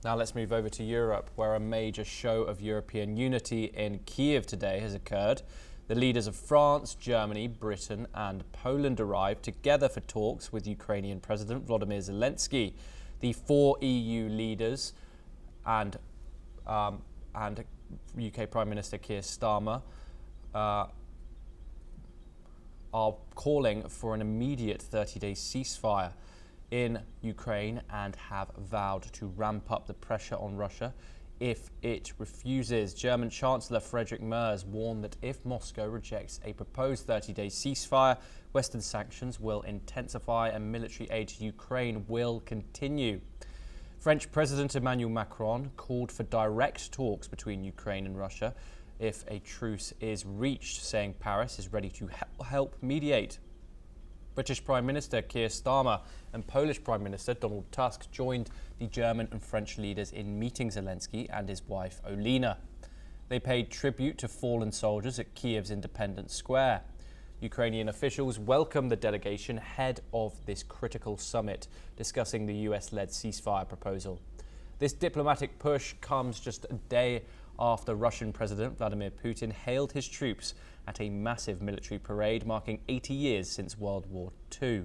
Now let's move over to Europe, where a major show of European unity in Kyiv today has occurred. The leaders of France, Germany, Britain and Poland arrived together for talks with Ukrainian President Volodymyr Zelenskiy. The four EU leaders and UK Prime Minister Keir Starmer are calling for an immediate 30-day ceasefire in Ukraine and have vowed to ramp up the pressure on Russia if it refuses. German Chancellor Friedrich Merz warned that if Moscow rejects a proposed 30-day ceasefire, Western sanctions will intensify and military aid to Ukraine will continue. French President Emmanuel Macron called for direct talks between Ukraine and Russia if a truce is reached, saying Paris is ready to help mediate. British Prime Minister Keir Starmer and Polish Prime Minister Donald Tusk joined the German and French leaders in meeting Zelensky and his wife Olena. They paid tribute to fallen soldiers at Kyiv's Independence Square. Ukrainian officials welcomed the delegation ahead of this critical summit, discussing the US-led ceasefire proposal. This diplomatic push comes just a day after Russian President Vladimir Putin hailed his troops at a massive military parade marking 80 years since World War II.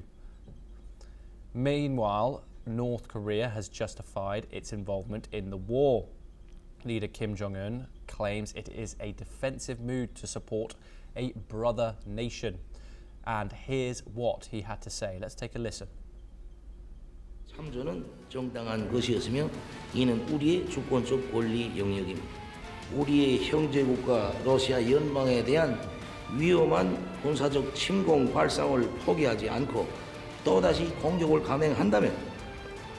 Meanwhile, North Korea has justified its involvement in the war. Leader Kim Jong-un claims it is a defensive move to support a brother nation. And here's what he had to say. Let's take a listen. 참전은 정당한 것이었으며 이는 우리의 주권적 권리 영역입니다. 우리의 형제국가 러시아 연방에 대한 위험한 군사적 침공 발상을 포기하지 않고 또다시 공격을 감행한다면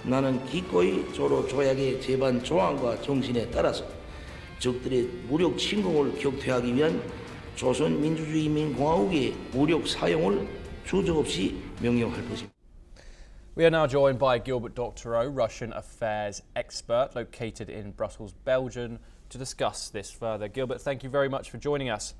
나는 기꺼이 조로 조약의 제반 조항과 정신에 따라서 적들의 무력 침공을 격퇴하기 위한 조선민주주의인민공화국의 무력 사용을 주저없이 명령할 것입니다. We are now joined by Gilbert Doctoro, Russian affairs expert located in Brussels, Belgium, to discuss this further. Gilbert, thank you very much for joining us.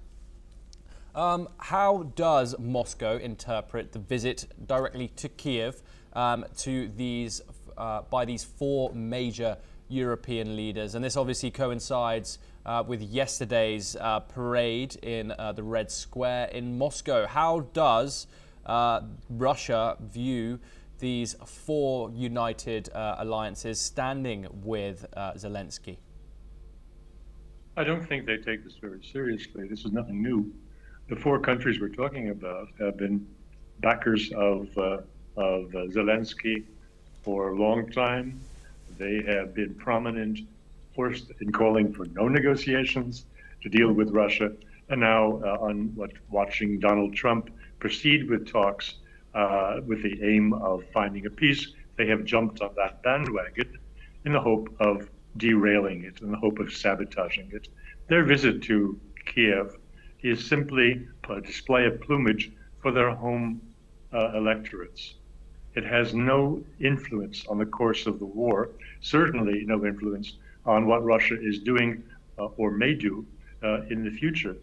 How does Moscow interpret the visit directly to Kyiv by these four major European leaders? And this obviously coincides with yesterday's parade in the Red Square in Moscow. How does Russia view these four united alliances standing with Zelensky? I don't think they take this very seriously. This is nothing new. The four countries we're talking about have been backers of Zelensky for a long time. They have been prominent, first in calling for no negotiations to deal with Russia, and now watching Donald Trump proceed with talks with the aim of finding a peace. They have jumped on that bandwagon in the hope of derailing it, in the hope of sabotaging it. Their visit to Kyiv is simply a display of plumage for their home electorates. It has no influence on the course of the war, certainly no influence on what Russia is doing or may do in the future.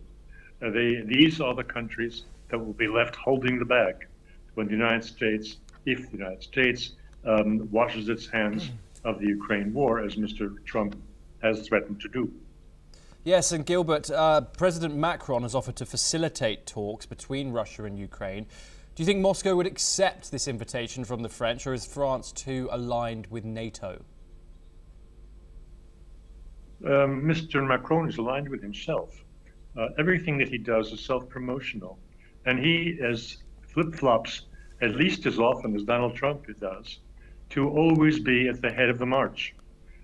These are the countries that will be left holding the bag when the United States, if the United States washes its hands of the Ukraine war, as Mr. Trump has threatened to do. Yes, and Gilbert, President Macron has offered to facilitate talks between Russia and Ukraine. Do you think Moscow would accept this invitation from the French, or is France too aligned with NATO? Mr. Macron is aligned with himself. Everything that he does is self-promotional, and he flip-flops at least as often as Donald Trump does to always be at the head of the march.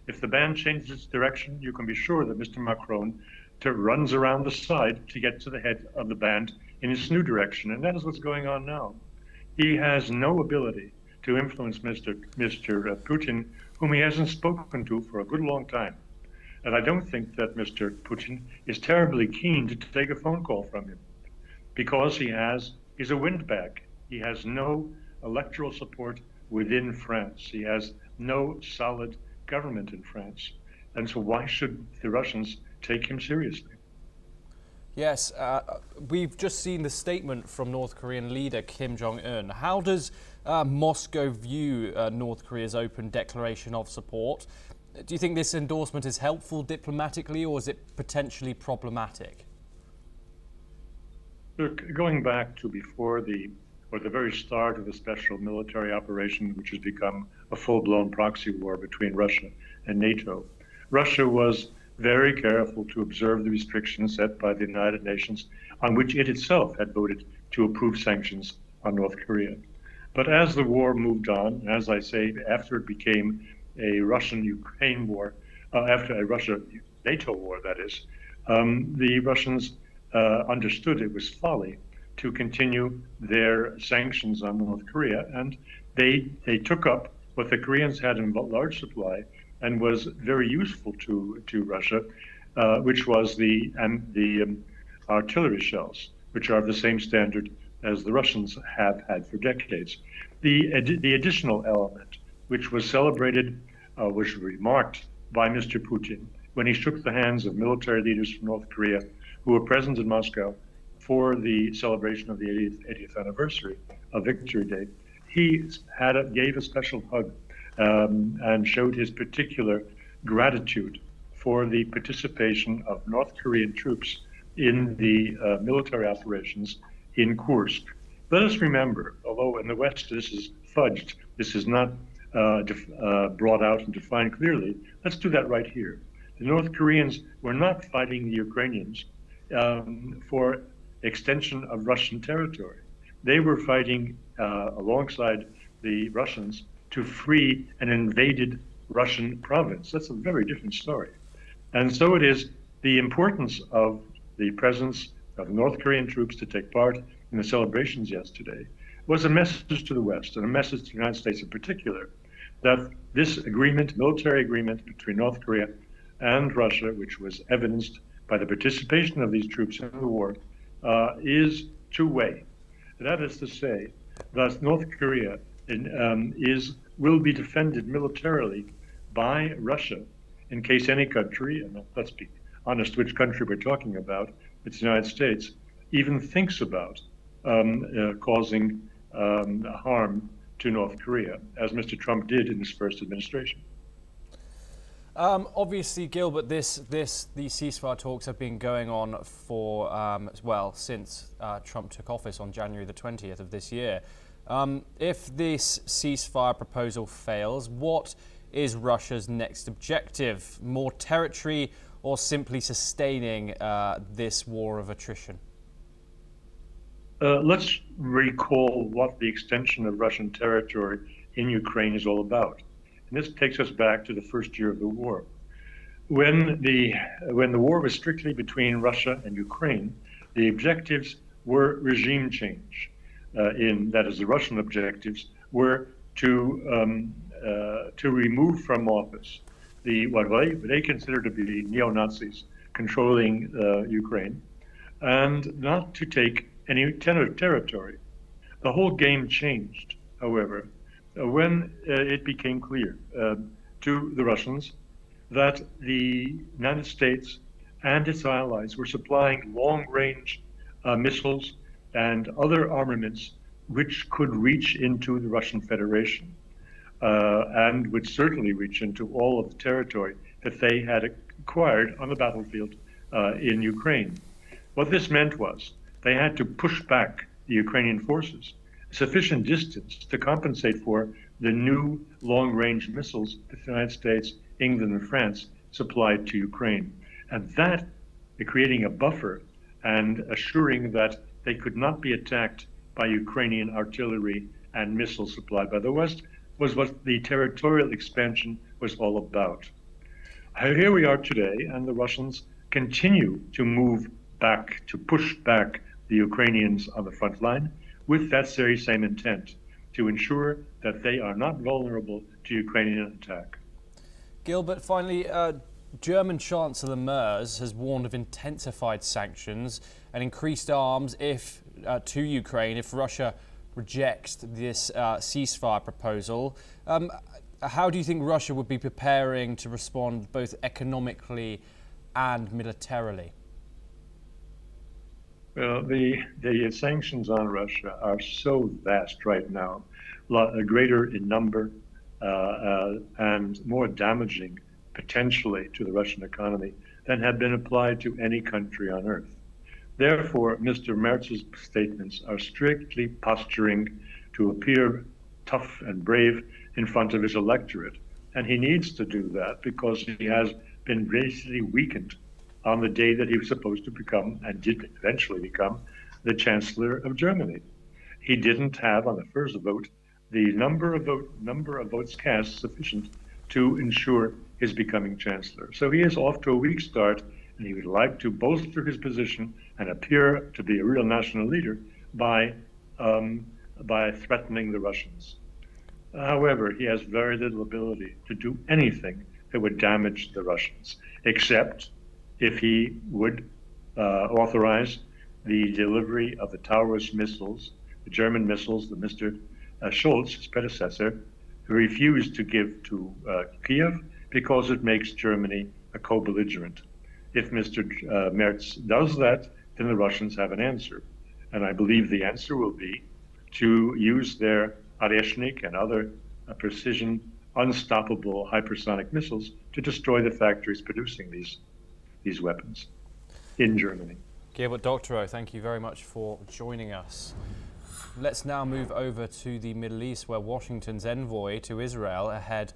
If the band changes its direction, you can be sure that Mr. Macron runs around the side to get to the head of the band in its new direction, and that is what's going on now. He has no ability to influence Mr. Putin, whom he hasn't spoken to for a good long time. And I don't think that Mr. Putin is terribly keen to take a phone call from him, because he's a windbag. He has no electoral support within France. He has no solid government in France. And so why should the Russians take him seriously? Yes, we've just seen the statement from North Korean leader Kim Jong-un. How does Moscow view North Korea's open declaration of support? Do you think this endorsement is helpful diplomatically, or is it potentially problematic? Look, going back to before the very start of the special military operation, which has become a full-blown proxy war between Russia and NATO, Russia was very careful to observe the restrictions set by the United Nations, on which it itself had voted to approve sanctions on North Korea. But as the war moved on, as I say, after it became a Russian-Ukraine war, after a Russia-NATO war, that is, the Russians understood it was folly to continue their sanctions on North Korea, and they took up what the Koreans had in large supply and was very useful to Russia, which was the artillery shells, which are of the same standard as the Russians have had for decades. The additional element, which was celebrated, was remarked by Mr. Putin when he shook the hands of military leaders from North Korea who were present in Moscow for the celebration of the 80th anniversary of Victory Day. He gave a special hug and showed his particular gratitude for the participation of North Korean troops in the military operations in Kursk. Let us remember, although in the West this is fudged, this is not brought out and defined clearly, let's do that right here. The North Koreans were not fighting the Ukrainians for extension of Russian territory. They were fighting alongside the Russians to free an invaded Russian province. That's a very different story. And so it is the importance of the presence of North Korean troops to take part in the celebrations yesterday was a message to the West and a message to the United States in particular that this agreement, military agreement between North Korea and Russia, which was evidenced by the participation of these troops in the war, is two-way. That is to say that North Korea will be defended militarily by Russia in case any country, and let's be honest which country we're talking about, it's the United States, even thinks about causing harm to North Korea, as Mr. Trump did in his first administration. Obviously, Gilbert, these ceasefire talks have been going on for, since Trump took office on January the 20th of this year. If this ceasefire proposal fails, what is Russia's next objective? More territory or simply sustaining this war of attrition? Let's recall what the extension of Russian territory in Ukraine is all about. And this takes us back to the first year of the war. When the war was strictly between Russia and Ukraine, the objectives were regime change. That is, the Russian objectives were to remove from office what they consider to be neo-Nazis controlling Ukraine, and not to take any territory. The whole game changed, however, when it became clear to the Russians that the United States and its allies were supplying long-range missiles and other armaments which could reach into the Russian Federation and would certainly reach into all of the territory that they had acquired on the battlefield in Ukraine. What this meant was they had to push back the Ukrainian forces sufficient distance to compensate for the new long-range missiles that the United States, England, and France supplied to Ukraine. And that, creating a buffer and assuring that they could not be attacked by Ukrainian artillery and missiles supplied by the West, was what the territorial expansion was all about. Here we are today, and the Russians continue to move back, to push back the Ukrainians on the front line with that very same intent, to ensure that they are not vulnerable to Ukrainian attack. Gilbert, finally, German Chancellor Merz has warned of intensified sanctions and increased arms to Ukraine if Russia rejects this ceasefire proposal. How do you think Russia would be preparing to respond both economically and militarily? Well, the sanctions on Russia are so vast right now, greater in number and more damaging potentially to the Russian economy than have been applied to any country on earth. Therefore, Mr. Merz's statements are strictly posturing to appear tough and brave in front of his electorate. And he needs to do that because he has been basically weakened on the day that he was supposed to become, and did eventually become, the Chancellor of Germany. He didn't have, on the first vote, the number of votes cast sufficient to ensure his becoming Chancellor. So he is off to a weak start, and he would like to bolster his position and appear to be a real national leader by threatening the Russians. However, he has very little ability to do anything that would damage the Russians, except if he would authorize the delivery of the Taurus missiles, the German missiles that Mr. Scholz, his predecessor, refused to give to Kyiv because it makes Germany a co-belligerent. If Mr. Merz does that, then the Russians have an answer. And I believe the answer will be to use their Oreshnik and other precision, unstoppable hypersonic missiles to destroy the factories producing these weapons in Germany. Gilbert Doctoro, thank you very much for joining us. Let's now move over to the Middle East, where Washington's envoy to Israel ahead